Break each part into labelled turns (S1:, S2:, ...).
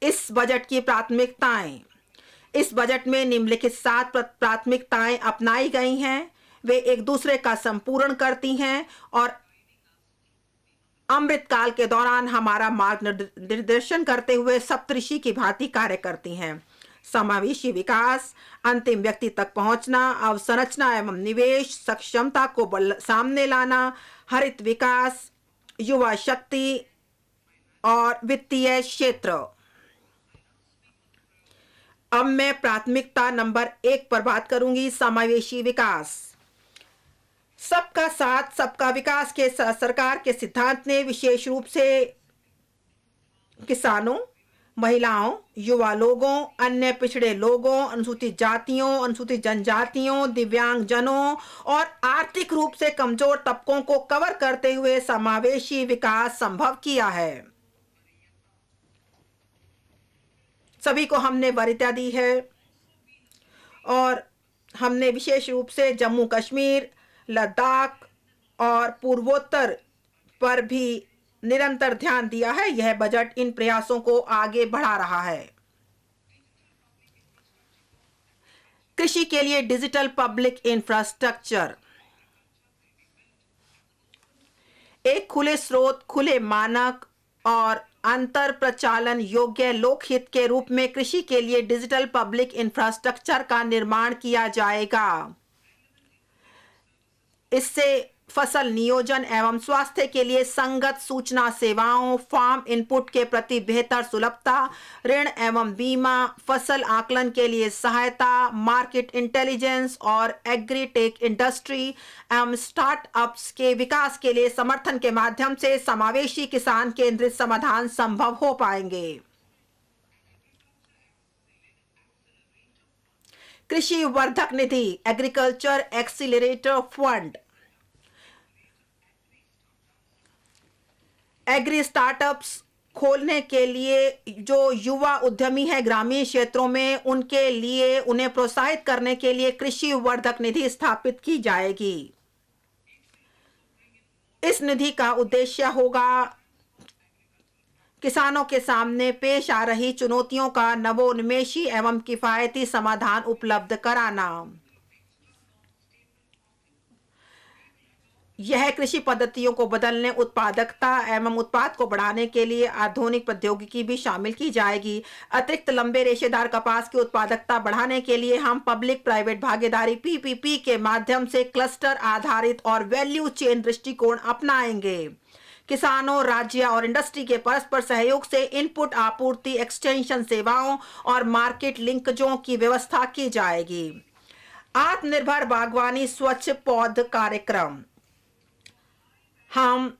S1: इस बजट की प्राथमिकताएं। इस बजट में निम्नलिखित 7 प्राथमिकताएं अपनाई गई हैं। वे एक दूसरे का संपूर्ण करती हैं और अमृतकाल के दौरान हमारा मार्गदर्शन करते हुए सप्तऋषि की भांति कार्य करती हैं। समावेशी विकास, अंतिम व्यक्ति तक पहुंचना, अवसंरचना एवं निवेश, सक्षमता को सामने लाना, हरित विकास, युवा शक्ति और वित्तीय क्षेत्र। अब मैं प्राथमिकता नंबर 1 पर बात करूंगी, समावेशी विकास। सबका साथ सबका विकास के सरकार के सिद्धांत ने विशेष रूप से किसानों, महिलाओं, युवा लोगों, अन्य पिछड़े लोगों, अनुसूचित जातियों, अनुसूचित जनजातियों, दिव्यांगजनों और आर्थिक रूप से कमजोर तबकों को कवर करते हुए समावेशी विकास संभव किया है। सभी को हमने वरीयता दी है और हमने विशेष रूप से जम्मू कश्मीर, लद्दाख और पूर्वोत्तर पर भी निरंतर ध्यान दिया है। यह बजट इन प्रयासों को आगे बढ़ा रहा है। कृषि के लिए डिजिटल पब्लिक इंफ्रास्ट्रक्चर। एक खुले स्रोत, खुले मानक और अंतर प्रचालन योग्य लोकहित के रूप में कृषि के लिए डिजिटल पब्लिक इंफ्रास्ट्रक्चर का निर्माण किया जाएगा। इससे फसल नियोजन एवं स्वास्थ्य के लिए संगत सूचना सेवाओं, फार्म इनपुट के प्रति बेहतर सुलभता, ऋण एवं बीमा, फसल आकलन के लिए सहायता, मार्केट इंटेलिजेंस और एग्रीटेक इंडस्ट्री एवं स्टार्टअप्स के विकास के लिए समर्थन के माध्यम से समावेशी किसान केंद्रित समाधान संभव हो पाएंगे। कृषि वर्धक निधि, agriculture accelerator fund. Agri startups खोलने के लिए जो युवा उद्यमी है ग्रामीण क्षेत्रों में, उनके लिए उन्हें प्रोत्साहित करने के लिए कृषि वर्धक निधि स्थापित की जाएगी। इस निधि का उद्देश्य होगा किसानों के सामने पेश आ रही चुनौतियों का नवोन्मेषी एवं किफायती समाधान उपलब्ध कराना। यह कृषि पद्धतियों को बदलने, उत्पादकता एवं उत्पाद को बढ़ाने के लिए आधुनिक प्रौद्योगिकी भी शामिल की जाएगी। अतिरिक्त लंबे रेशेदार कपास की उत्पादकता बढ़ाने के लिए हम पब्लिक प्राइवेट भागीदारी PPP के माध्यम से क्लस्टर आधारित और वैल्यू चेन दृष्टिकोण अपनाएंगे। किसानों, राज्य और इंडस्ट्री के परस्पर सहयोग से इनपुट आपूर्ति, एक्सटेंशन सेवाओं और मार्केट लिंकजों की व्यवस्था की जाएगी। आत्मनिर्भर बागवानी स्वच्छ पौध कार्यक्रम। हम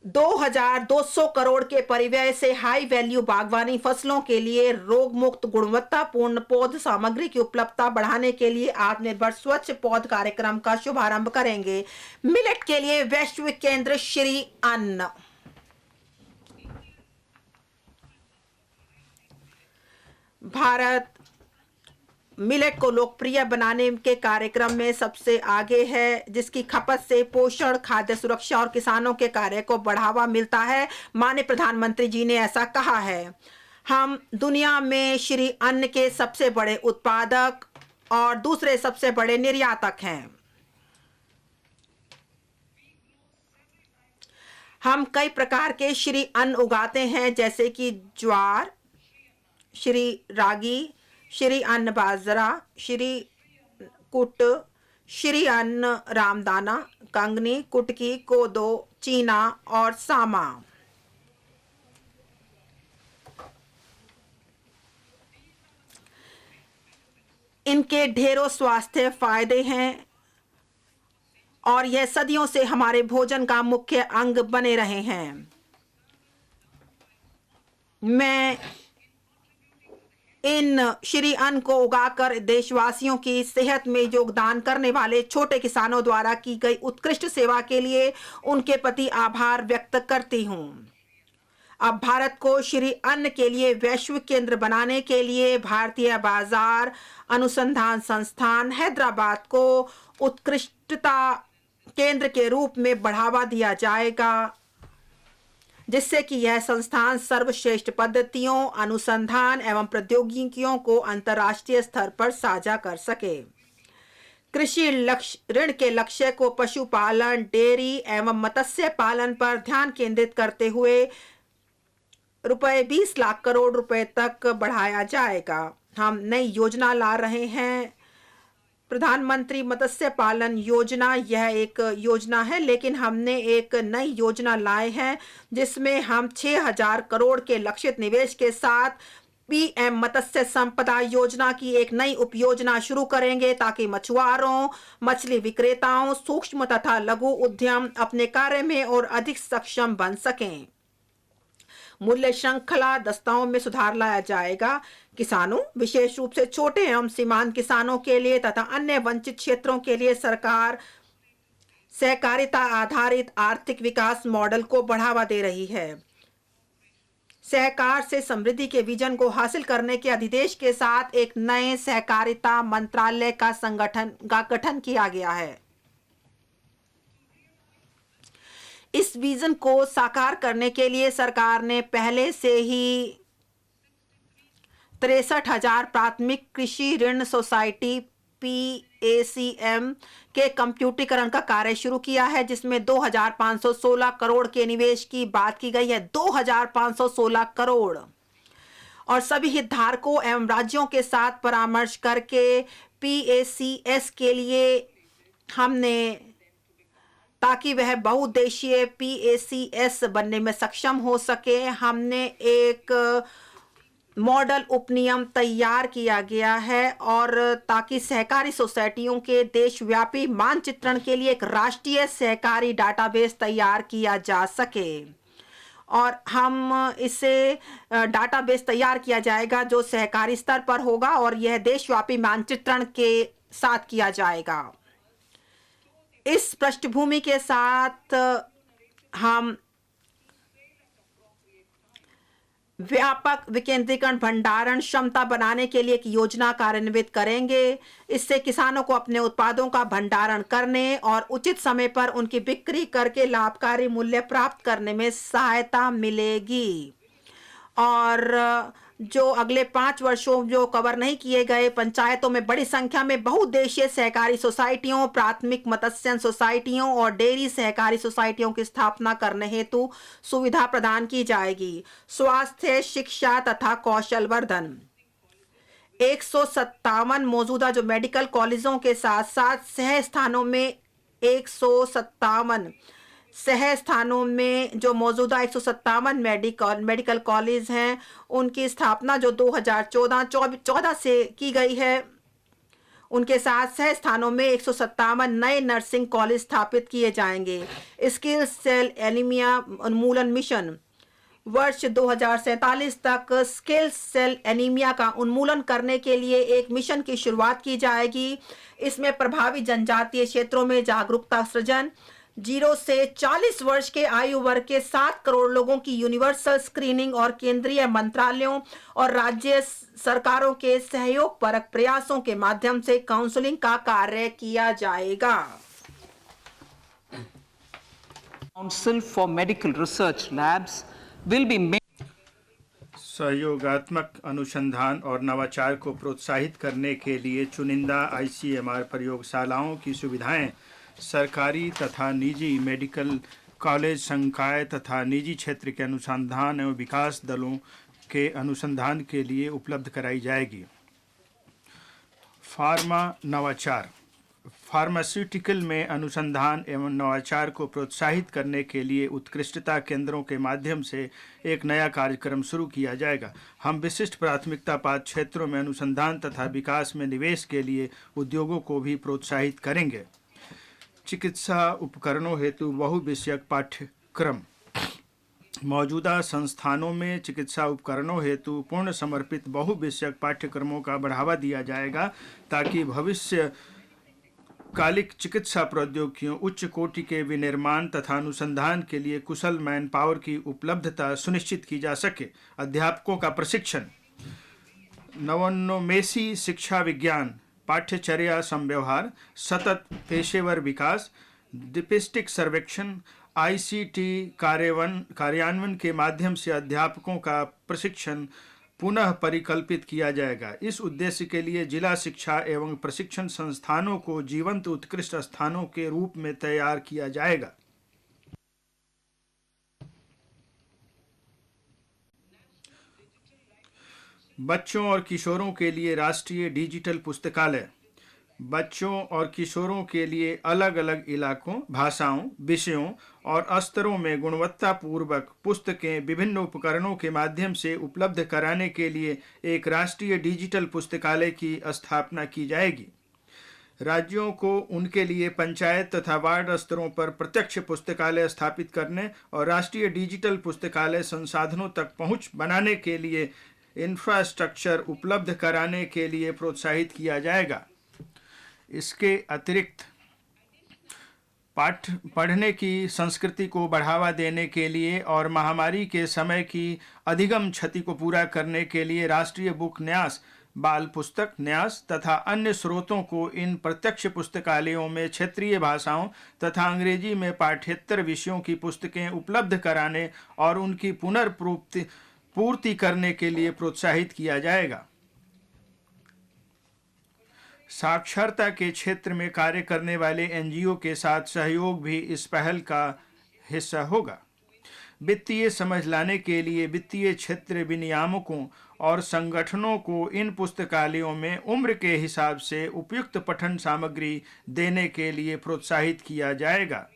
S1: 2200 करोड़ के परिव्यय से हाई वैल्यू बागवानी फसलों के लिए रोग मुक्त गुणवत्तापूर्ण पौध सामग्री की उपलब्धता बढ़ाने के लिए आत्मनिर्भर स्वच्छ पौध कार्यक्रम का शुभारंभ करेंगे। मिलेट के लिए वैश्विक केंद्र श्री अन्न। भारत मिलेट को लोकप्रिय बनाने के कार्यक्रम में सबसे आगे है, जिसकी खपत से पोषण, खाद्य सुरक्षा और किसानों के कार्य को बढ़ावा मिलता है। माननीय प्रधानमंत्री जी ने ऐसा कहा है। हम दुनिया में श्री अन्न के सबसे बड़े उत्पादक और दूसरे सबसे बड़े निर्यातक हैं। हम कई प्रकार के श्री अन्न उगाते हैं, जैसे कि ज्वार, श्री रागी, श्री अन्न बाजरा, श्री कुट, श्री अन्न रामदाना, कंगनी, कुटकी, कोदो, चीना और सामा। इनके ढेरों स्वास्थ्य फायदे हैं और यह सदियों से हमारे भोजन का मुख्य अंग बने रहे हैं। मैं इन श्री अन्न को उगाकर देशवासियों की सेहत में योगदान करने वाले छोटे किसानों द्वारा की गई उत्कृष्ट सेवा के लिए उनके प्रति आभार व्यक्त करती हूं। अब भारत को श्री अन्न के लिए वैश्विक केंद्र बनाने के लिए भारतीय बाजार अनुसंधान संस्थान हैदराबाद को उत्कृष्टता केंद्र के रूप में बढ़ावा दिया जाएगा। जिससे कि यह संस्थान सर्वश्रेष्ठ पद्धतियों, अनुसंधान एवं प्रौद्योगिकियों को अंतर्राष्ट्रीय स्तर पर साझा कर सके। कृषि ऋण के लक्ष्य को पशुपालन, डेयरी एवं मत्स्य पालन पर ध्यान केंद्रित करते हुए रुपए 20 लाख करोड़ रुपए तक बढ़ाया जाएगा। हम नई योजना ला रहे हैं, प्रधानमंत्री मत्स्य पालन योजना। यह एक योजना है, लेकिन हमने एक नई योजना लाए हैं जिसमें हम 6,000 करोड़ के लक्षित निवेश के साथ पीएम मत्स्य संपदा योजना की एक नई उपयोजना शुरू करेंगे, ताकि मछुआरों, मछली विक्रेताओं, सूक्ष्म तथा लघु उद्यम अपने कार्य में और अधिक सक्षम बन सकें। मूल्य श्रृंखला दस्ताओं में सुधार लाया जाएगा। किसानों, विशेष रूप से छोटे एवं सीमांत किसानों के लिए तथा अन्य वंचित क्षेत्रों के लिए सरकार सहकारिता आधारित आर्थिक विकास मॉडल को बढ़ावा दे रही है। सहकार से समृद्धि के विजन को हासिल करने के अधिदेश के साथ एक नए सहकारिता मंत्रालय का गठन किया गया है। इस विजन को साकार करने के लिए सरकार ने पहले से ही 63,000 प्राथमिक कृषि ऋण सोसाइटी PACM के कंप्यूटरीकरण का कार्य शुरू किया है, जिसमें 2,516 करोड़ के निवेश की बात की गई है। 2,516 करोड़। और सभी हितधारकों एवं राज्यों के साथ परामर्श करके PACS के लिए हमने, ताकि वह बहुउद्देशीय PACS बनने में सक्षम हो सके, हमने एक मॉडल उपनियम तैयार किया गया है, और ताकि सहकारी सोसाइटियों के देशव्यापी मानचित्रण के लिए एक राष्ट्रीय सहकारी डाटाबेस तैयार किया जा सके। और हम इसे डाटाबेस तैयार किया जाएगा जो सहकारी स्तर पर होगा, और यह देशव्यापी मानचित्रण के साथ किया जाएगा। इस पृष्ठभूमि के साथ हम व्यापक विकेंद्रीकरण भंडारण क्षमता बनाने के लिए एक योजना कार्यान्वित करेंगे। इससे किसानों को अपने उत्पादों का भंडारण करने और उचित समय पर उनकी बिक्री करके लाभकारी मूल्य प्राप्त करने में सहायता मिलेगी। और जो अगले 5 वर्षों जो कवर नहीं किए गए, पंचायतों में बड़ी संख्या में बहुउद्देशीय सहकारी सोसाइटियों, प्राथमिक मत्स्य सोसाइटियों और डेयरी सहकारी सोसाइटियों की स्थापना करने हेतु सुविधा प्रदान की जाएगी। स्वास्थ्य, शिक्षा तथा कौशल वर्धन। 157 मौजूदा जो मेडिकल कॉलेजों के साथ साथ सह स्थानों में 157 सह स्थानों में जो मौजूदा 157 मेडिकल कॉलेज हैं, उनकी स्थापना जो 2014 से की गई है, उनके साथ सह स्थानों में 157 नए नर्सिंग कॉलेज स्थापित किए जाएंगे। स्किल सेल एनीमिया उन्मूलन मिशन। वर्ष 2047 तक स्किल सेल एनीमिया का उन्मूलन करने के लिए एक मिशन की शुरुआत की जाएगी। इसमें प्रभावी जनजातीय क्षेत्रों में जागरूकता सृजन, 0 से 40 वर्ष के आयु वर्ग के 7 करोड़ लोगों की यूनिवर्सल स्क्रीनिंग और केंद्रीय मंत्रालयों और राज्य सरकारों के सहयोग परक प्रयासों के माध्यम से काउंसलिंग का कार्य किया जाएगा।
S2: Council for Medical Research Labs will be made.
S3: सहयोगात्मक अनुसंधान और नवाचार को प्रोत्साहित करने के लिए चुनिंदा ICMR प्रयोगशालाओं की सुविधाएं सरकारी तथा निजी मेडिकल कॉलेज, संकाय तथा निजी क्षेत्र के अनुसंधान एवं विकास दलों के अनुसंधान के लिए उपलब्ध कराई जाएगी। फार्मा नवाचार। फार्मास्यूटिकल में अनुसंधान एवं नवाचार को प्रोत्साहित करने के लिए उत्कृष्टता केंद्रों के माध्यम से एक नया कार्यक्रम शुरू किया जाएगा। हम विशिष्ट प्राथमिकता पात्र क्षेत्रों में अनुसंधान तथा विकास में निवेश के लिए उद्योगों को भी प्रोत्साहित करेंगे। चिकित्सा उपकरणों हेतु बहुविषयक पाठ्यक्रम। मौजूदा संस्थानों में चिकित्सा उपकरणों हेतु पूर्ण समर्पित बहुविषयक पाठ्यक्रमों का बढ़ावा दिया जाएगा, ताकि भविष्य कालिक चिकित्सा प्रौद्योगिकियों, उच्च कोटि के विनिर्माण तथा अनुसंधान के लिए कुशल मैन पावर की उपलब्धता सुनिश्चित की जा सके। अध्यापकों का प्रशिक्षण। नवोन्मेषी शिक्षा विज्ञान, पाठ्यचर्या संव्यवहार, सतत पेशेवर विकास, डिपिस्टिक सर्वेक्षण, आईसीटी कार्यान्वयन के माध्यम से अध्यापकों का प्रशिक्षण पुनः परिकल्पित किया जाएगा। इस उद्देश्य के लिए जिला शिक्षा एवं प्रशिक्षण संस्थानों को जीवंत उत्कृष्ट स्थानों के रूप में तैयार किया जाएगा। बच्चों और किशोरों के लिए राष्ट्रीय डिजिटल पुस्तकालय बच्चों और किशोरों के लिए अलग अलग इलाकों, भाषाओं, विषयों और स्तरों में गुणवत्तापूर्वक पुस्तकें विभिन्न उपकरणों के माध्यम से उपलब्ध कराने के लिए एक राष्ट्रीय डिजिटल पुस्तकालय की स्थापना की जाएगी। राज्यों को उनके लिए पंचायत तथा वार्ड स्तरों पर प्रत्यक्ष पुस्तकालय स्थापित करने और राष्ट्रीय डिजिटल पुस्तकालय संसाधनों तक पहुंच बनाने के लिए इंफ्रास्ट्रक्चर उपलब्ध कराने के लिए प्रोत्साहित किया जाएगा। इसके अतिरिक्त पढ़ने की संस्कृति को बढ़ावा देने के लिए और महामारी के समय की अधिगम क्षति को पूरा करने के लिए राष्ट्रीय बुक न्यास, बाल पुस्तक न्यास तथा अन्य स्रोतों को इन प्रत्यक्ष पुस्तकालयों में क्षेत्रीय भाषाओं तथा अंग्रेजी में पाठ्येतर विषयों की पुस्तकें उपलब्ध कराने और उनकी पुनर्पूर्ति करने के लिए प्रोत्साहित किया जाएगा। साक्षरता के क्षेत्र में कार्य करने वाले एनजीओ के साथ सहयोग भी इस पहल का हिस्सा होगा। वित्तीय समझ लाने के लिए वित्तीय क्षेत्र विनियामकों और संगठनों को इन पुस्तकालयों में उम्र के हिसाब से उपयुक्त पठन सामग्री देने के लिए प्रोत्साहित किया जाएगा।